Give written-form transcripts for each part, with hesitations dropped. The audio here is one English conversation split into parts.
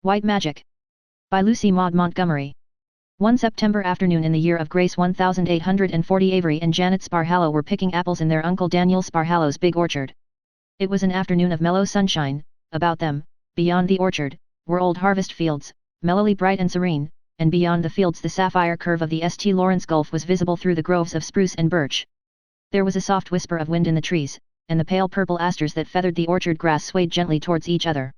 White Magic. By Lucy Maud Montgomery. One September afternoon in the year of grace 1840, Avery and Janet Sparhallow were picking apples in their Uncle Daniel Sparhallow's big orchard. It was an afternoon of mellow sunshine. About them, beyond the orchard, were old harvest fields, mellowly bright and serene, and beyond the fields the sapphire curve of the St. Lawrence Gulf was visible through the groves of spruce and birch. There was a soft whisper of wind in the trees, and the pale purple asters that feathered the orchard grass swayed gently towards each other.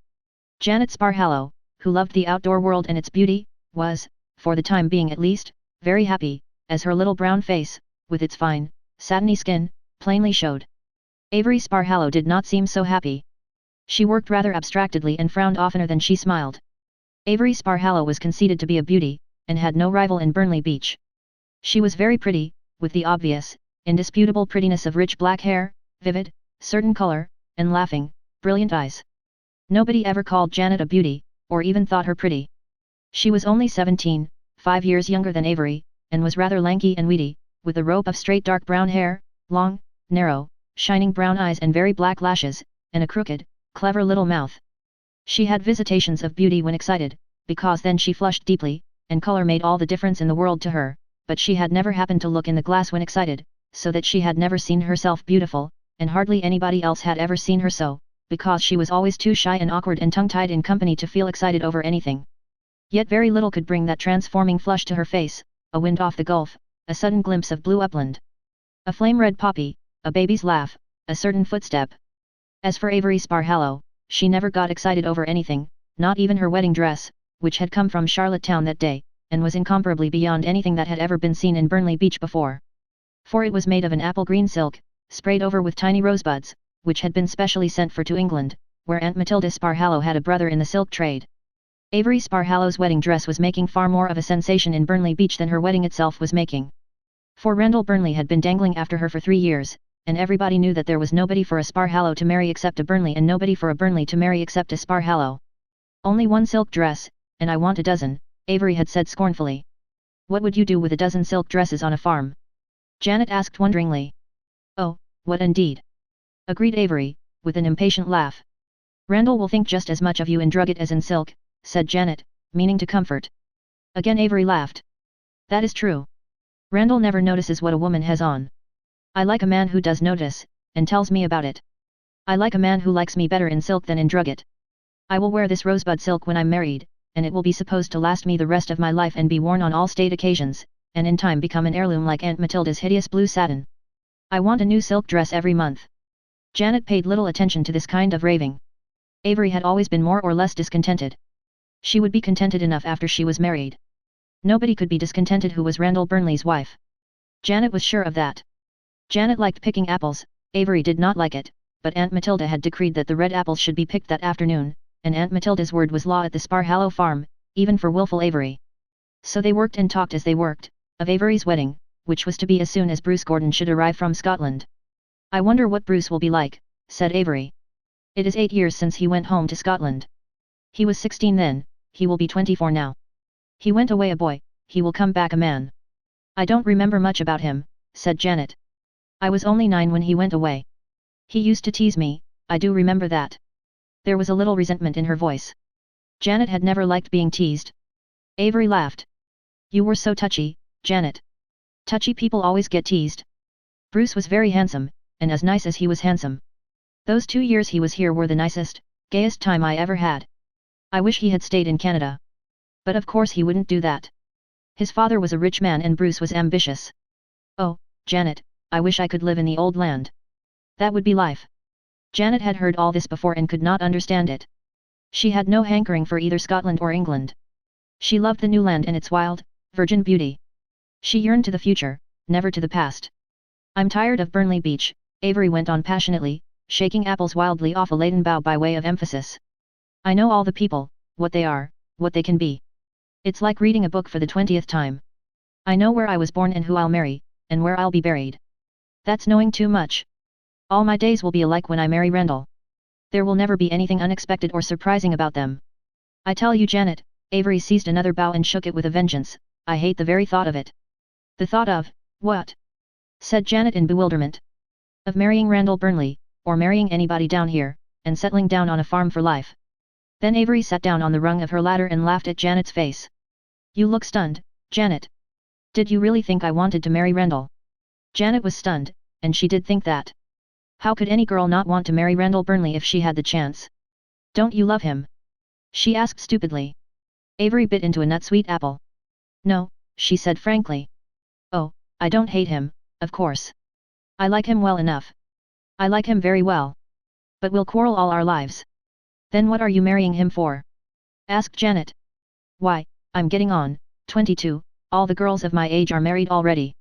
Janet Sparhallow, who loved the outdoor world and its beauty, was, for the time being at least, very happy, as her little brown face, with its fine, satiny skin, plainly showed. Avery Sparhallow did not seem so happy. She worked rather abstractedly and frowned oftener than she smiled. Avery Sparhallow was conceded to be a beauty, and had no rival in Burnley Beach. She was very pretty, with the obvious, indisputable prettiness of rich black hair, vivid, certain color, and laughing, brilliant eyes. Nobody ever called Janet a beauty, or even thought her pretty. She was only 17, 5 years younger than Avery, and was rather lanky and weedy, with a rope of straight dark brown hair, long, narrow, shining brown eyes and very black lashes, and a crooked, clever little mouth. She had visitations of beauty when excited, because then she flushed deeply, and color made all the difference in the world to her, but she had never happened to look in the glass when excited, so that she had never seen herself beautiful, and hardly anybody else had ever seen her so, because she was always too shy and awkward and tongue-tied in company to feel excited over anything. Yet very little could bring that transforming flush to her face: a wind off the gulf, a sudden glimpse of blue upland, a flame-red poppy, a baby's laugh, a certain footstep. As for Avery Sparhallow, she never got excited over anything, not even her wedding dress, which had come from Charlottetown that day, and was incomparably beyond anything that had ever been seen in Burnley Beach before. For it was made of an apple-green silk, sprayed over with tiny rosebuds, which had been specially sent for to England, where Aunt Matilda Sparhallow had a brother in the silk trade. Avery Sparhallow's wedding dress was making far more of a sensation in Burnley Beach than her wedding itself was making. For Randall Burnley had been dangling after her for 3 years, and everybody knew that there was nobody for a Sparhallow to marry except a Burnley and nobody for a Burnley to marry except a Sparhallow. "Only one silk dress, and I want a dozen," Avery had said scornfully. "What would you do with a dozen silk dresses on a farm?" Janet asked wonderingly. "Oh, what indeed?" agreed Avery, with an impatient laugh. "Randall will think just as much of you in drugget as in silk," said Janet, meaning to comfort. Again Avery laughed. "That is true. Randall never notices what a woman has on. I like a man who does notice, and tells me about it. I like a man who likes me better in silk than in drugget. I will wear this rosebud silk when I'm married, and it will be supposed to last me the rest of my life and be worn on all state occasions, and in time become an heirloom like Aunt Matilda's hideous blue satin. I want a new silk dress every month." Janet paid little attention to this kind of raving. Avery had always been more or less discontented. She would be contented enough after she was married. Nobody could be discontented who was Randall Burnley's wife. Janet was sure of that. Janet liked picking apples, Avery did not like it, but Aunt Matilda had decreed that the red apples should be picked that afternoon, and Aunt Matilda's word was law at the Sparhallow farm, even for willful Avery. So they worked and talked as they worked, of Avery's wedding, which was to be as soon as Bruce Gordon should arrive from Scotland. "I wonder what Bruce will be like," said Avery. "It is 8 years since he went home to Scotland. He was 16 then, he will be 24 now. He went away a boy, he will come back a man." "I don't remember much about him," said Janet. "I was only 9 when he went away. He used to tease me, I do remember that." There was a little resentment in her voice. Janet had never liked being teased. Avery laughed. "You were so touchy, Janet. Touchy people always get teased. Bruce was very handsome, and as nice as he was handsome. Those 2 years he was here were the nicest, gayest time I ever had. I wish he had stayed in Canada. But of course he wouldn't do that. His father was a rich man and Bruce was ambitious. Oh, Janet, I wish I could live in the old land. That would be life." Janet had heard all this before and could not understand it. She had no hankering for either Scotland or England. She loved the new land and its wild, virgin beauty. She yearned to the future, never to the past. "I'm tired of Burnley Beach," Avery went on passionately, shaking apples wildly off a laden bough by way of emphasis. "I know all the people, what they are, what they can be. It's like reading a book for the 20th time. I know where I was born and who I'll marry, and where I'll be buried. That's knowing too much. All my days will be alike when I marry Randall. There will never be anything unexpected or surprising about them. I tell you, Janet," Avery seized another bough and shook it with a vengeance, "I hate the very thought of it." "The thought of, what?" said Janet in bewilderment. "Of marrying Randall Burnley, or marrying anybody down here, and settling down on a farm for life." Then Avery sat down on the rung of her ladder and laughed at Janet's face. You look stunned, Janet. Did you really think I wanted to marry Rendell? Janet was stunned, and she did think that. How could any girl not want to marry Rendell Burnley if she had the chance? Don't you love him? She asked stupidly. Avery bit into a nut-sweet apple. No, she said frankly. Oh, I don't hate him, of course. I like him well enough. I like him very well. But we'll quarrel all our lives. Then what are you marrying him for? Asked Janet. Why, I'm getting on, 22, all the girls of my age are married already.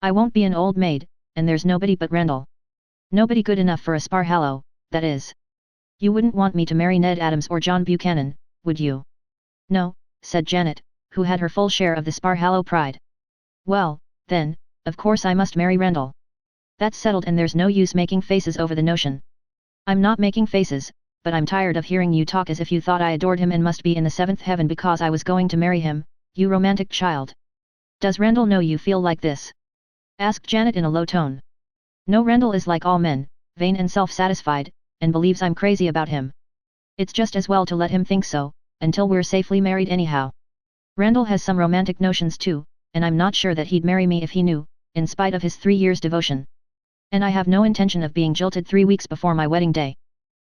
I won't be an old maid, and there's nobody but Rendell. Nobody good enough for a Sparhallow, that is. You wouldn't want me to marry Ned Adams or John Buchanan, would you? No, said Janet, who had her full share of the Sparhallow pride. Well, then, of course I must marry Rendell. That's settled and there's no use making faces over the notion. I'm not making faces, but I'm tired of hearing you talk as if you thought I adored him and must be in the seventh heaven because I was going to marry him, you romantic child. Does Rendell know you feel like this? Asked Janet in a low tone. No, Rendell is like all men, vain and self-satisfied, and believes I'm crazy about him. It's just as well to let him think so, until we're safely married anyhow. Rendell has some romantic notions too, and I'm not sure that he'd marry me if he knew, in spite of his 3 years' devotion. And I have no intention of being jilted 3 weeks before my wedding day.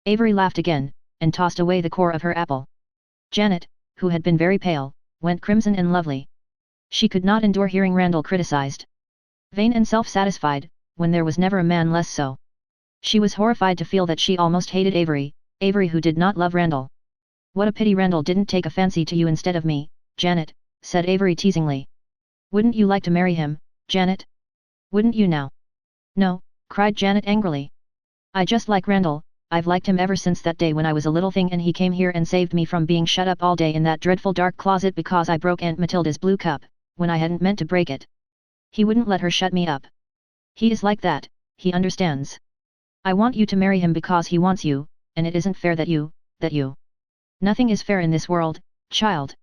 Avery laughed again, and tossed away the core of her apple. Janet, who had been very pale, went crimson and lovely. She could not endure hearing Rendell criticized. Vain and self-satisfied, when there was never a man less so. She was horrified to feel that she almost hated Avery, Avery who did not love Rendell. What a pity Rendell didn't take a fancy to you instead of me, Janet, said Avery teasingly. Wouldn't you like to marry him, Janet? Wouldn't you now? No, cried Janet angrily. I just like Rendell, I've liked him ever since that day when I was a little thing and he came here and saved me from being shut up all day in that dreadful dark closet because I broke Aunt Matilda's blue cup, when I hadn't meant to break it. He wouldn't let her shut me up. He is like that, he understands. I want you to marry him because he wants you, and it isn't fair that you. Nothing is fair in this world, child.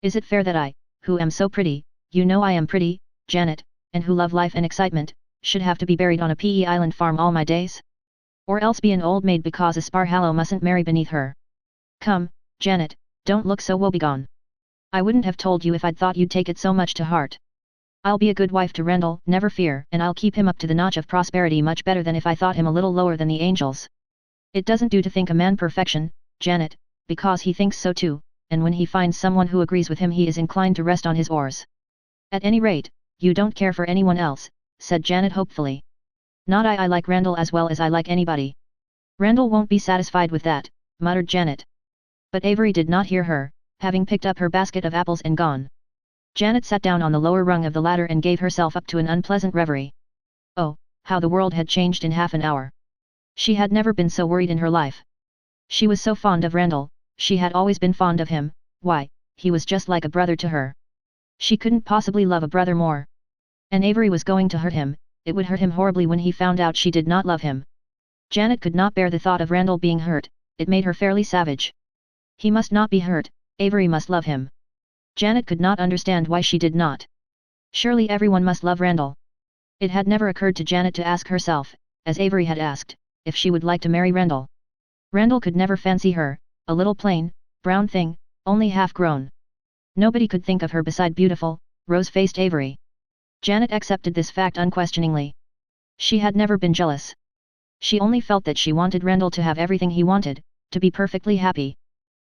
Is it fair that I, who am so pretty, you know I am pretty, Janet, and who love life and excitement, should have to be buried on a P.E. Island farm all my days? Or else be an old maid because a Sparhallow mustn't marry beneath her? Come, Janet, don't look so woebegone. I wouldn't have told you if I'd thought you'd take it so much to heart. I'll be a good wife to Rendell, never fear, and I'll keep him up to the notch of prosperity much better than if I thought him a little lower than the angels. It doesn't do to think a man perfection, Janet, because he thinks so too, and when he finds someone who agrees with him he is inclined to rest on his oars. At any rate, you don't care for anyone else, said Janet hopefully. Not I like Rendell as well as I like anybody. Rendell won't be satisfied with that, muttered Janet. But Avery did not hear her, having picked up her basket of apples and gone. Janet sat down on the lower rung of the ladder and gave herself up to an unpleasant reverie. Oh, how the world had changed in half an hour. She had never been so worried in her life. She was so fond of Rendell, she had always been fond of him, why, he was just like a brother to her. She couldn't possibly love a brother more. And Avery was going to hurt him, it would hurt him horribly when he found out she did not love him. Janet could not bear the thought of Rendell being hurt, it made her fairly savage. He must not be hurt, Avery must love him. Janet could not understand why she did not. Surely everyone must love Rendell. It had never occurred to Janet to ask herself, as Avery had asked, if she would like to marry Rendell. Rendell could never fancy her, a little plain, brown thing, only half-grown. Nobody could think of her beside beautiful, rose-faced Avery. Janet accepted this fact unquestioningly. She had never been jealous. She only felt that she wanted Rendell to have everything he wanted, to be perfectly happy.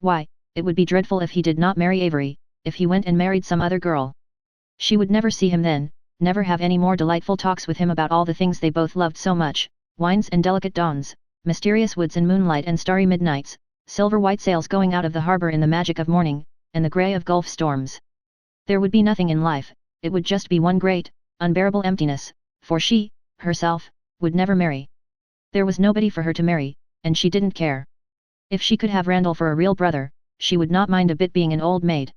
Why, it would be dreadful if he did not marry Avery, if he went and married some other girl. She would never see him then, never have any more delightful talks with him about all the things they both loved so much, wines and delicate dawns, mysterious woods and moonlight and starry midnights, silver-white sails going out of the harbor in the magic of morning, and the grey of gulf storms. There would be nothing in life, it would just be one great, unbearable emptiness, for she, herself, would never marry. There was nobody for her to marry, and she didn't care. If she could have Rendell for a real brother, she would not mind a bit being an old maid.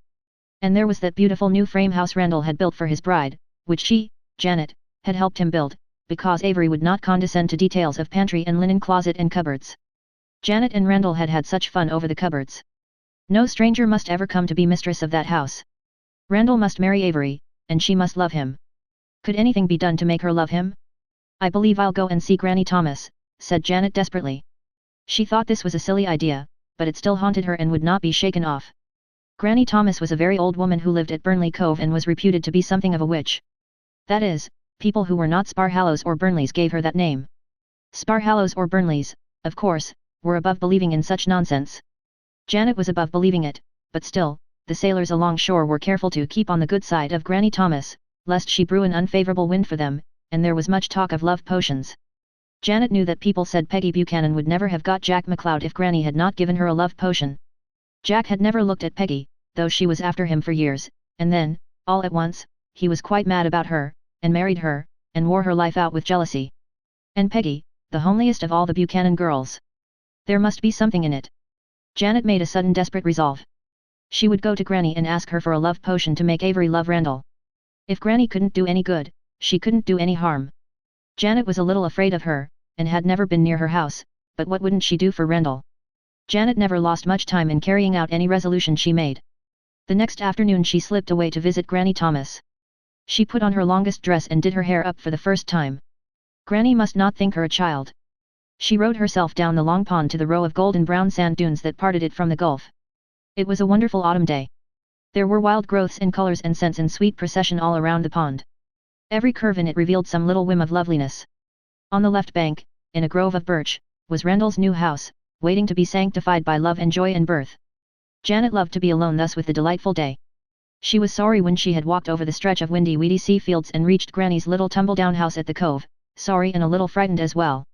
And there was that beautiful new frame house Rendell had built for his bride, which she, Janet, had helped him build, because Avery would not condescend to details of pantry and linen closet and cupboards. Janet and Rendell had had such fun over the cupboards. No stranger must ever come to be mistress of that house. Rendell must marry Avery, and she must love him. Could anything be done to make her love him? I believe I'll go and see Granny Thomas, said Janet desperately. She thought this was a silly idea, but it still haunted her and would not be shaken off. Granny Thomas was a very old woman who lived at Burnley Cove and was reputed to be something of a witch. That is, people who were not Sparhallows or Burnleys gave her that name. Sparhallows or Burnleys, of course, were above believing in such nonsense. Janet was above believing it, but still, the sailors along shore were careful to keep on the good side of Granny Thomas, lest she brew an unfavorable wind for them, and there was much talk of love potions. Janet knew that people said Peggy Buchanan would never have got Jack McLeod if Granny had not given her a love potion. Jack had never looked at Peggy, though she was after him for years, and then, all at once, he was quite mad about her, and married her, and wore her life out with jealousy. And Peggy, the homeliest of all the Buchanan girls. There must be something in it. Janet made a sudden desperate resolve. She would go to Granny and ask her for a love potion to make Avery love Randall. If Granny couldn't do any good, she couldn't do any harm. Janet was a little afraid of her, and had never been near her house, but what wouldn't she do for Randall? Janet never lost much time in carrying out any resolution she made. The next afternoon she slipped away to visit Granny Thomas. She put on her longest dress and did her hair up for the first time. Granny must not think her a child. She rowed herself down the long pond to the row of golden brown sand dunes that parted it from the gulf. It was a wonderful autumn day. There were wild growths and colors and scents in sweet procession all around the pond. Every curve in it revealed some little whim of loveliness. On the left bank, in a grove of birch, was Randall's new house, waiting to be sanctified by love and joy and birth. Janet loved to be alone thus with the delightful day. She was sorry when she had walked over the stretch of windy weedy sea fields and reached Granny's little tumble-down house at the cove, sorry and a little frightened as well.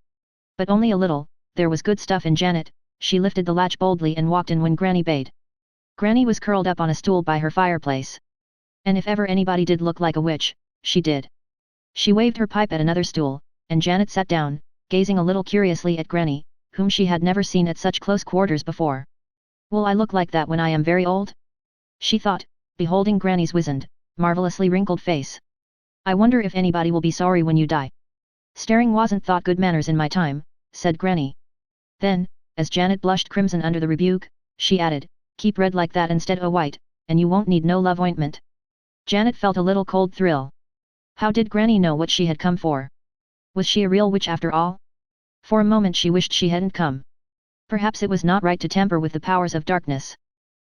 But only a little, there was good stuff in Janet. She lifted the latch boldly and walked in when Granny bade. Granny was curled up on a stool by her fireplace. And if ever anybody did look like a witch, she did. She waved her pipe at another stool, and Janet sat down, gazing a little curiously at Granny, whom she had never seen at such close quarters before. Will I look like that when I am very old? She thought, beholding Granny's wizened, marvelously wrinkled face. I wonder if anybody will be sorry when you die. Staring wasn't thought good manners in my time, said Granny. Then, as Janet blushed crimson under the rebuke, she added, keep red like that instead o' white, and you won't need no love ointment. Janet felt a little cold thrill. How did Granny know what she had come for? Was she a real witch after all? For a moment she wished she hadn't come. Perhaps it was not right to tamper with the powers of darkness.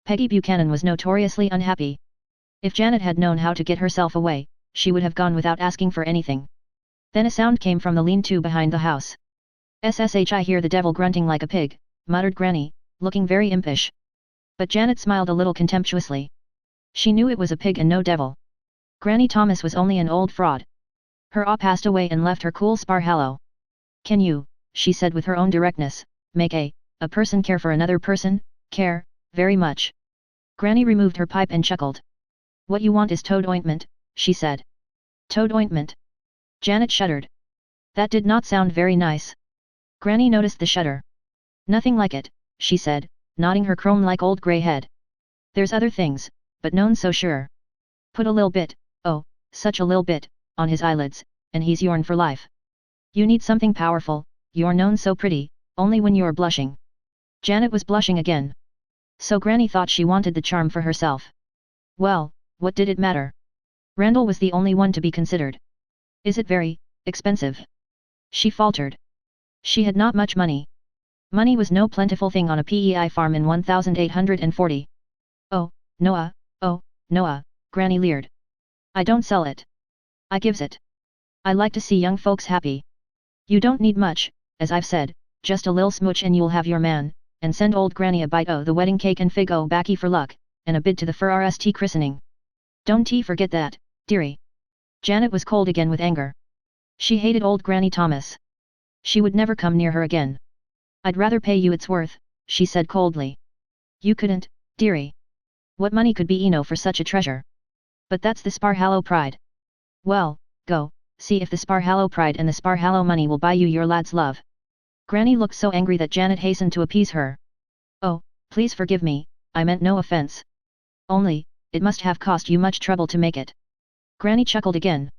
Peggy Buchanan was notoriously unhappy. If Janet had known how to get herself away, she would have gone without asking for anything. Then a sound came from the lean-to behind the house. "Ssh, I hear the devil grunting like a pig," muttered Granny, looking very impish. But Janet smiled a little contemptuously. She knew it was a pig and no devil. Granny Thomas was only an old fraud. Her awe passed away and left her cool Sparhallow. Can you, she said with her own directness, make a person care for another person? Care, very much. Granny removed her pipe and chuckled. What you want is toad ointment, she said. Toad ointment? Janet shuddered. That did not sound very nice. Granny noticed the shudder. Nothing like it, she said, nodding her chrome-like old grey head. There's other things, but none's so sure. Put a lil bit, oh, such a lil bit, on his eyelids, and he's yourn for life. You need something powerful, you're known so pretty, only when you're blushing. Janet was blushing again. So Granny thought she wanted the charm for herself. Well, what did it matter? Randall was the only one to be considered. Is it very expensive? She faltered. She had not much money. Money was no plentiful thing on a PEI farm in 1840. Oh, Noah, Granny leered. I don't sell it. I gives it. I like to see young folks happy. You don't need much, as I've said, just a lil smooch and you'll have your man, and send old Granny a bite o' the wedding cake and fig o' baccy for luck, and a bid to the first christening. Don't forget that, dearie. Janet was cold again with anger. She hated old Granny Thomas. She would never come near her again. I'd rather pay you its worth, she said coldly. You couldn't, dearie. What money could be eno for such a treasure? But that's the Sparhallow pride. Well, go, see if the Sparhallow pride and the Sparhallow money will buy you your lad's love. Granny looked so angry that Janet hastened to appease her. Oh, please forgive me, I meant no offense. Only, it must have cost you much trouble to make it. Granny chuckled again.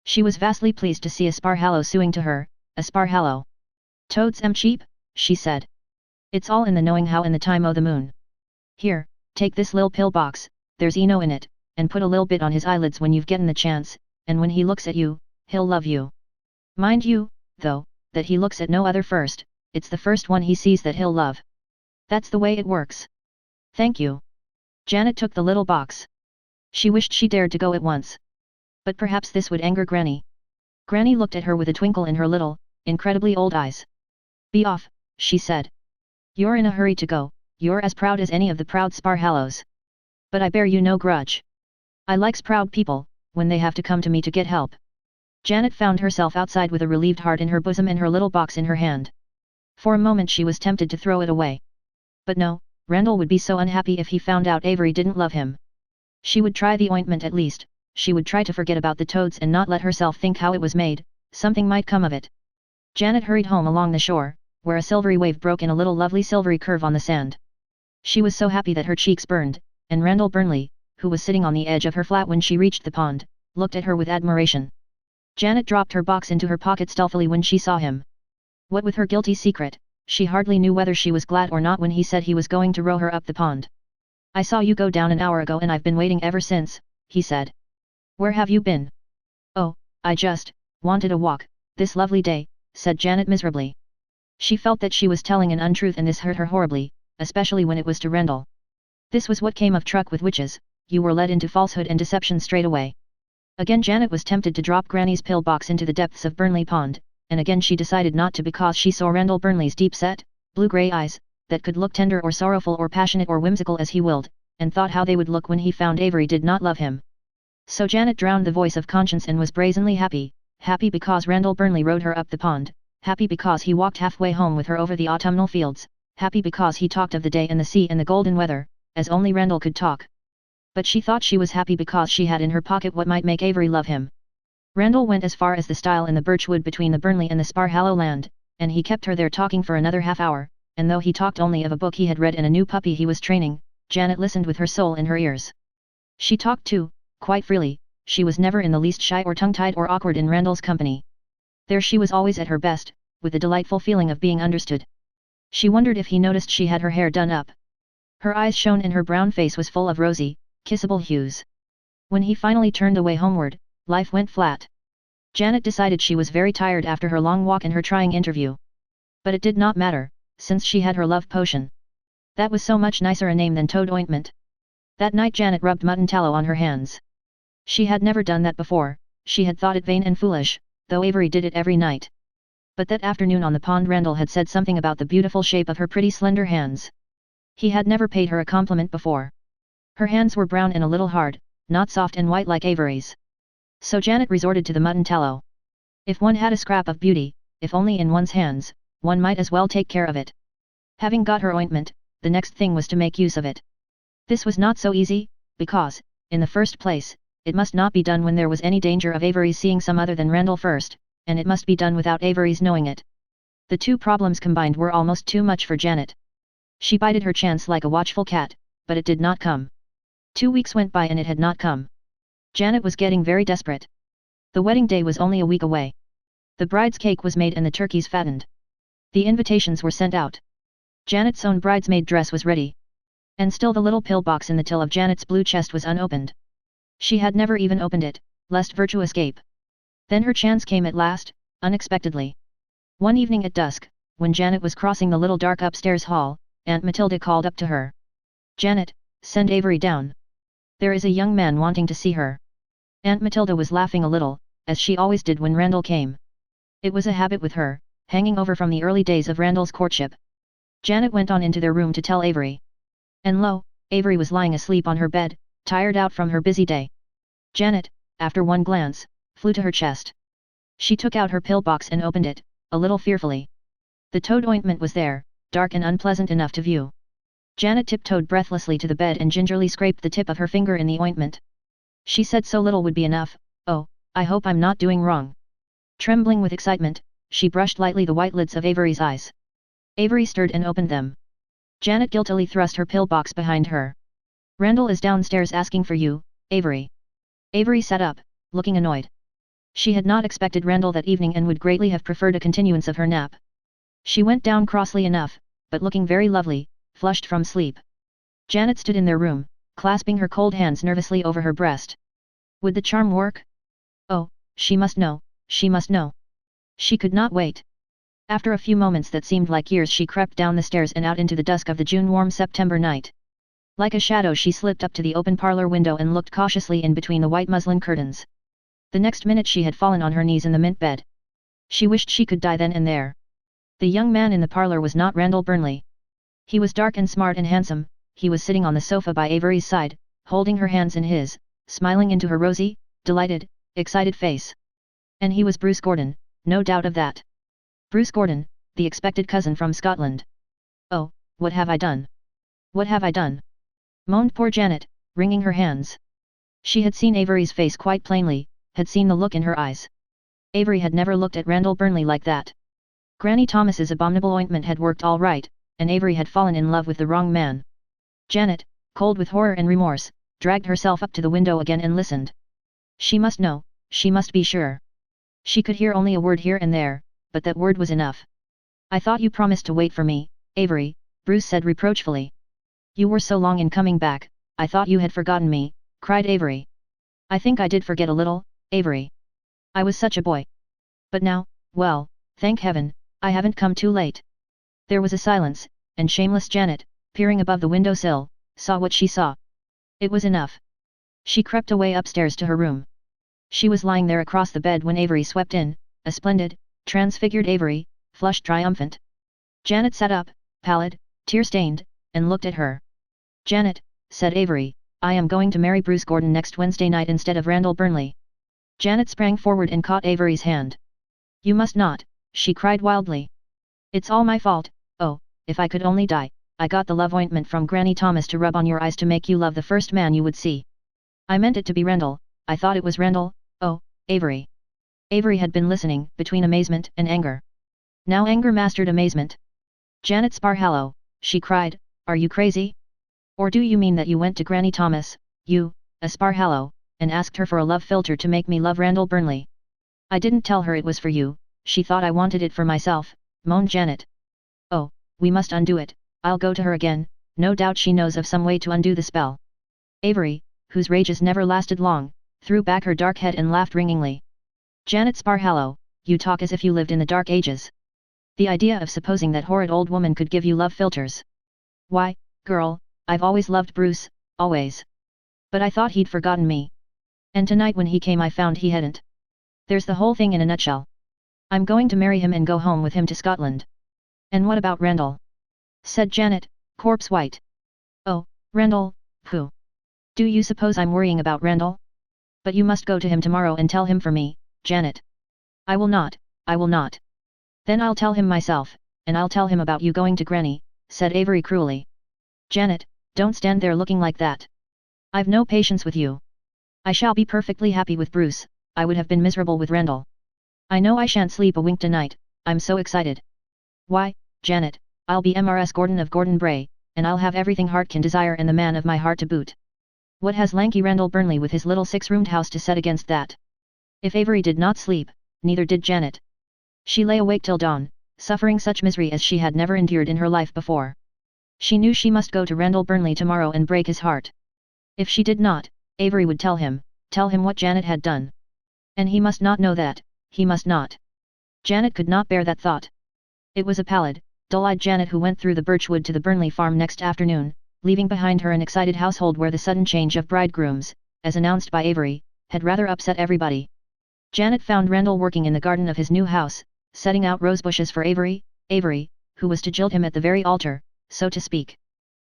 She was vastly pleased to see a Sparhallow suing to her, a Sparhallow. Toads am cheap, she said. It's all in the knowing how in the time o' the moon. Here, take this lil pill box, there's eno in it, and put a lil bit on his eyelids when you've getten the chance, and when he looks at you, he'll love you. Mind you, though, that he looks at no other first, it's the first one he sees that he'll love. That's the way it works. Thank you. Janet took the little box. She wished she dared to go at once. But perhaps this would anger Granny. Granny looked at her with a twinkle in her little, incredibly old eyes. Be off, she said. You're in a hurry to go, you're as proud as any of the proud Sparhallows. But I bear you no grudge. I likes proud people, when they have to come to me to get help. Janet found herself outside with a relieved heart in her bosom and her little box in her hand. For a moment she was tempted to throw it away. But no, Randall would be so unhappy if he found out Avery didn't love him. She would try the ointment at least, she would try to forget about the toads and not let herself think how it was made, something might come of it. Janet hurried home along the shore, where a silvery wave broke in a little lovely silvery curve on the sand. She was so happy that her cheeks burned, and Randall Burnley, who was sitting on the edge of her flat when she reached the pond, looked at her with admiration. Janet dropped her box into her pocket stealthily when she saw him. What with her guilty secret, she hardly knew whether she was glad or not when he said he was going to row her up the pond. I saw you go down an hour ago and I've been waiting ever since, he said. Where have you been? Oh, I just wanted a walk, this lovely day, said Janet miserably. She felt that she was telling an untruth and this hurt her horribly, especially when it was to Randall. This was what came of truck with witches, you were led into falsehood and deception straight away. Again Janet was tempted to drop Granny's pill box into the depths of Burnley Pond, and again she decided not to because she saw Randall Burnley's deep-set, blue-grey eyes, that could look tender or sorrowful or passionate or whimsical as he willed, and thought how they would look when he found Avery did not love him. So Janet drowned the voice of conscience and was brazenly happy, happy because Randall Burnley rowed her up the pond, happy because he walked halfway home with her over the autumnal fields, happy because he talked of the day and the sea and the golden weather, as only Randall could talk. But she thought she was happy because she had in her pocket what might make Avery love him. Randall went as far as the stile in the birch wood between the Burnley and the Sparhallow land, and he kept her there talking for another half hour, and though he talked only of a book he had read and a new puppy he was training, Janet listened with her soul in her ears. She talked too, quite freely, she was never in the least shy or tongue-tied or awkward in Randall's company. There she was always at her best, with the delightful feeling of being understood. She wondered if he noticed she had her hair done up. Her eyes shone and her brown face was full of rosy, kissable hues. When he finally turned away homeward, life went flat. Janet decided she was very tired after her long walk and her trying interview. But it did not matter, since she had her love potion. That was so much nicer a name than toad ointment. That night Janet rubbed mutton tallow on her hands. She had never done that before, she had thought it vain and foolish, though Avery did it every night. But that afternoon on the pond Randall had said something about the beautiful shape of her pretty slender hands. He had never paid her a compliment before. Her hands were brown and a little hard, not soft and white like Avery's. So Janet resorted to the mutton tallow. If one had a scrap of beauty, if only in one's hands, one might as well take care of it. Having got her ointment, the next thing was to make use of it. This was not so easy, because, in the first place, it must not be done when there was any danger of Avery's seeing some other than Randall first, and it must be done without Avery's knowing it. The two problems combined were almost too much for Janet. She bided her chance like a watchful cat, but it did not come. 2 weeks went by and it had not come. Janet was getting very desperate. The wedding day was only a week away. The bride's cake was made and the turkeys fattened. The invitations were sent out. Janet's own bridesmaid dress was ready. And still the little pill box in the till of Janet's blue chest was unopened. She had never even opened it, lest virtue escape. Then her chance came at last, unexpectedly. One evening at dusk, when Janet was crossing the little dark upstairs hall, Aunt Matilda called up to her. Janet, send Avery down. There is a young man wanting to see her. Aunt Matilda was laughing a little, as she always did when Randall came. It was a habit with her, hanging over from the early days of Randall's courtship. Janet went on into their room to tell Avery. And lo, Avery was lying asleep on her bed, tired out from her busy day. Janet, after one glance, flew to her chest. She took out her pill box and opened it, a little fearfully. The toad ointment was there, dark and unpleasant enough to view. Janet tiptoed breathlessly to the bed and gingerly scraped the tip of her finger in the ointment. She said so little would be enough, oh, I hope I'm not doing wrong. Trembling with excitement, she brushed lightly the white lids of Avery's eyes. Avery stirred and opened them. Janet guiltily thrust her pill box behind her. Randall is downstairs asking for you, Avery. Avery sat up, looking annoyed. She had not expected Randall that evening and would greatly have preferred a continuance of her nap. She went down crossly enough, but looking very lovely, flushed from sleep. Janet stood in their room, clasping her cold hands nervously over her breast. Would the charm work? Oh, she must know, she must know. She could not wait. After a few moments that seemed like years, she crept down the stairs and out into the dusk of the June warm September night. Like a shadow, she slipped up to the open parlor window and looked cautiously in between the white muslin curtains. The next minute she had fallen on her knees in the mint bed. She wished she could die then and there. The young man in the parlor was not Randall Burnley. He was dark and smart and handsome. He was sitting on the sofa by Avery's side, holding her hands in his, smiling into her rosy, delighted, excited face. And he was Bruce Gordon, no doubt of that. Bruce Gordon, the expected cousin from Scotland. "Oh, what have I done? What have I done?" moaned poor Janet, wringing her hands. She had seen Avery's face quite plainly, had seen the look in her eyes. Avery had never looked at Randall Burnley like that. Granny Thomas's abominable ointment had worked all right, and Avery had fallen in love with the wrong man. Janet, cold with horror and remorse, dragged herself up to the window again and listened. She must know, she must be sure. She could hear only a word here and there, but that word was enough. "I thought you promised to wait for me, Avery," Bruce said reproachfully. "You were so long in coming back, I thought you had forgotten me," cried Avery. "I think I did forget a little, Avery. I was such a boy. But now, well, thank heaven, I haven't come too late." There was a silence, and shameless Janet, peering above the windowsill, saw what she saw. It was enough. She crept away upstairs to her room. She was lying there across the bed when Avery swept in, a splendid, transfigured Avery, flushed triumphant. Janet sat up, pallid, tear-stained, and looked at her. "Janet," said Avery, "I am going to marry Bruce Gordon next Wednesday night instead of Randall Burnley." Janet sprang forward and caught Avery's hand. "You must not," she cried wildly. "It's all my fault. Oh, if I could only die. I got the love ointment from Granny Thomas to rub on your eyes to make you love the first man you would see. I meant it to be Randall, I thought it was Randall, oh, Avery." Avery had been listening, between amazement and anger. Now anger mastered amazement. "Janet Sparhallow," she cried, "are you crazy? Or do you mean that you went to Granny Thomas, you, a Sparhallow, and asked her for a love philter to make me love Randall Burnley?" "I didn't tell her it was for you, she thought I wanted it for myself," moaned Janet. "Oh, we must undo it, I'll go to her again, no doubt she knows of some way to undo the spell." Avery, whose rages never lasted long, threw back her dark head and laughed ringingly. "Janet Sparhallow, you talk as if you lived in the Dark Ages. The idea of supposing that horrid old woman could give you love philters. Why, girl, I've always loved Bruce, always. But I thought he'd forgotten me. And tonight when he came I found he hadn't. There's the whole thing in a nutshell. I'm going to marry him and go home with him to Scotland." "And what about Randall?" said Janet, corpse white. "Oh, Randall, pooh. Do you suppose I'm worrying about Randall? But you must go to him tomorrow and tell him for me, Janet." "I will not, I will not." "Then I'll tell him myself, and I'll tell him about you going to Granny," said Avery cruelly. "Janet, don't stand there looking like that. I've no patience with you. I shall be perfectly happy with Bruce, I would have been miserable with Randall. I know I shan't sleep a wink tonight, I'm so excited. Why, Janet, I'll be Mrs. Gordon of Gordon Bray, and I'll have everything heart can desire and the man of my heart to boot. What has lanky Randall Burnley with his little six-roomed house to set against that?" If Avery did not sleep, neither did Janet. She lay awake till dawn, suffering such misery as she had never endured in her life before. She knew she must go to Randall Burnley tomorrow and break his heart. If she did not, Avery would tell him what Janet had done. And he must not know that, he must not. Janet could not bear that thought. It was a pallid, dull-eyed Janet who went through the birchwood to the Burnley farm next afternoon, leaving behind her an excited household where the sudden change of bridegrooms, as announced by Avery, had rather upset everybody. Janet found Randall working in the garden of his new house, setting out rosebushes for Avery, who was to jilt him at the very altar, so to speak.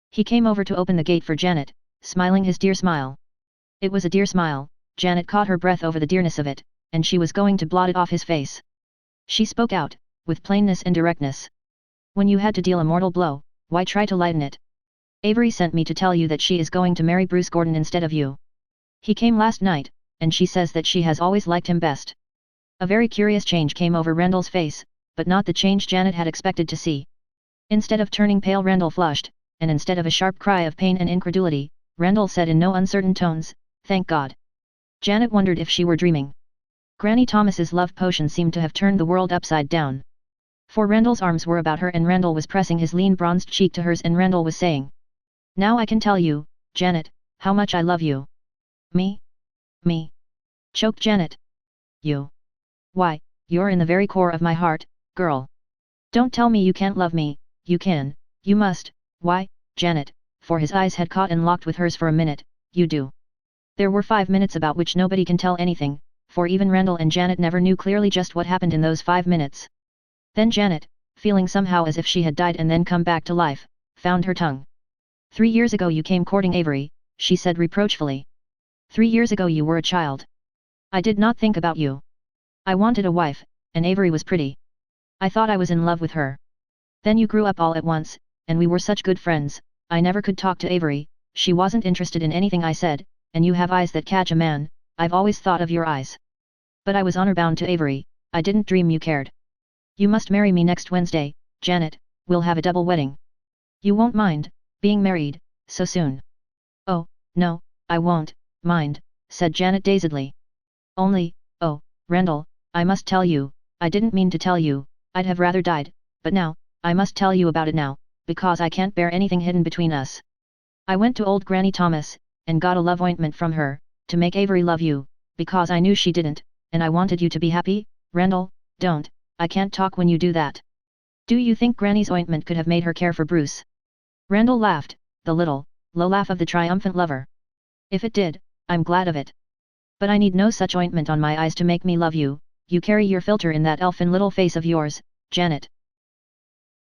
He came over to open the gate for Janet, smiling his dear smile. It was a dear smile. Janet caught her breath over the dearness of it, and she was going to blot it off his face. She spoke out, with plainness and directness. "When you had to deal a mortal blow, why try to lighten it? Avery sent me to tell you that she is going to marry Bruce Gordon instead of you. He came last night, and she says that she has always liked him best." A very curious change came over Randall's face, but not the change Janet had expected to see. Instead of turning pale, Randall flushed, and instead of a sharp cry of pain and incredulity, Randall said in no uncertain tones, "Thank God." Janet wondered if she were dreaming. Granny Thomas's love potion seemed to have turned the world upside down. For Randall's arms were about her and Randall was pressing his lean bronzed cheek to hers and Randall was saying, "Now I can tell you, Janet, how much I love you." Me? Choked Janet. "You? Why, you're in the very core of my heart, girl. Don't tell me you can't love me, you can, you must, why, Janet, for his eyes had caught and locked with hers for a minute, you do. There were 5 minutes about which nobody can tell anything, for even Randall and Janet never knew clearly just what happened in those 5 minutes. Then Janet, feeling somehow as if she had died and then come back to life, found her tongue. 3 years ago you came courting Avery, she said reproachfully. 3 years ago you were a child. I did not think about you. I wanted a wife, and Avery was pretty. I thought I was in love with her. Then you grew up all at once, and we were such good friends, I never could talk to Avery, she wasn't interested in anything I said, and you have eyes that catch a man, I've always thought of your eyes. But I was honor-bound to Avery, I didn't dream you cared. You must marry me next Wednesday, Janet, we'll have a double wedding. You won't mind, being married, so soon. Oh, no, I won't, mind, said Janet dazedly. Only, oh, Randall, I must tell you, I didn't mean to tell you, I'd have rather died, but now, I must tell you about it now, because I can't bear anything hidden between us. I went to old Granny Thomas, and got a love ointment from her, to make Avery love you, because I knew she didn't, and I wanted you to be happy, Randall, don't, I can't talk when you do that. Do you think Granny's ointment could have made her care for Bruce? Randall laughed, the little, low laugh of the triumphant lover. If it did, I'm glad of it. But I need no such ointment on my eyes to make me love you, you carry your filter in that elfin little face of yours, Janet.